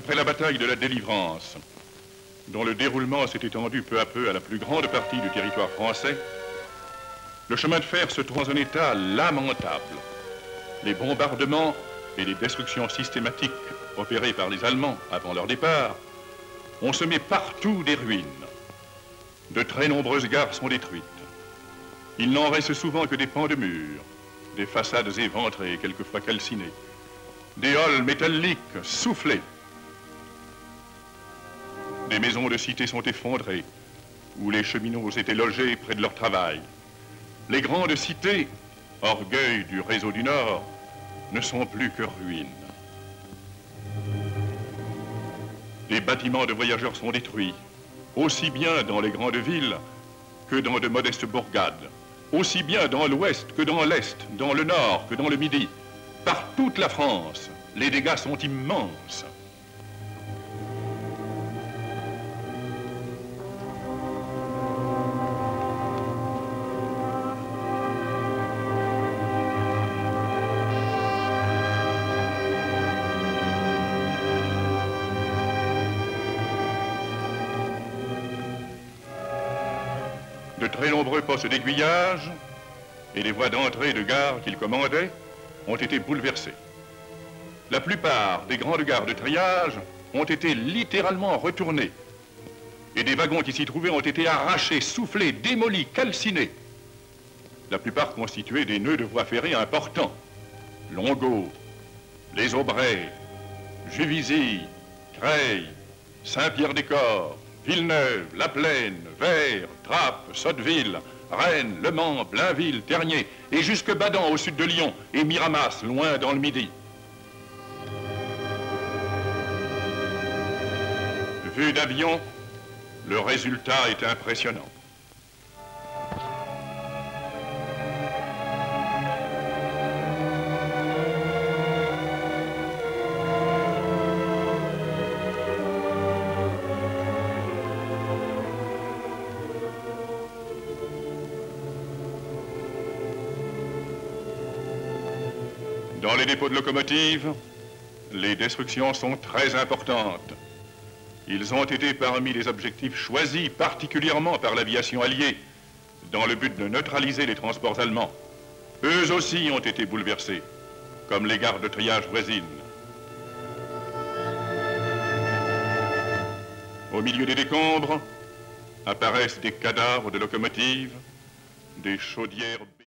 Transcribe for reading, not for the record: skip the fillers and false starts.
Après la bataille de la Délivrance, dont le déroulement s'est étendu peu à peu à la plus grande partie du territoire français, le chemin de fer se trouve dans un état lamentable. Les bombardements et les destructions systématiques opérées par les Allemands avant leur départ ont semé partout des ruines. De très nombreuses gares sont détruites. Il n'en reste souvent que des pans de murs, des façades éventrées, quelquefois calcinées, des halls métalliques soufflés. Des maisons de cité sont effondrées, où les cheminots étaient logés près de leur travail. Les grandes cités, orgueil du réseau du Nord, ne sont plus que ruines. Les bâtiments de voyageurs sont détruits, aussi bien dans les grandes villes que dans de modestes bourgades, aussi bien dans l'ouest que dans l'est, dans le nord que dans le midi. Par toute la France, les dégâts sont immenses. De très nombreux postes d'aiguillage et les voies d'entrée et de gare qu'il commandait ont été bouleversés. La plupart des grandes gares de triage ont été littéralement retournées et des wagons qui s'y trouvaient ont été arrachés, soufflés, démolis, calcinés. La plupart constituaient des nœuds de voies ferrées importants. Longeau, Les Aubrais, Juvisy, Creil, Saint-Pierre-des-Corps, Villeneuve, La Plaine, Vert, Trappes, Sotteville, Rennes, Le Mans, Blainville, Tergnier, et jusque Badan au sud de Lyon, et Miramas, loin dans le Midi. Vu d'avion, le résultat est impressionnant. Dans les dépôts de locomotives, les destructions sont très importantes. Ils ont été parmi les objectifs choisis particulièrement par l'aviation alliée dans le but de neutraliser les transports allemands. Eux aussi ont été bouleversés, comme les gares de triage voisines. Au milieu des décombres apparaissent des cadavres de locomotives, des chaudières...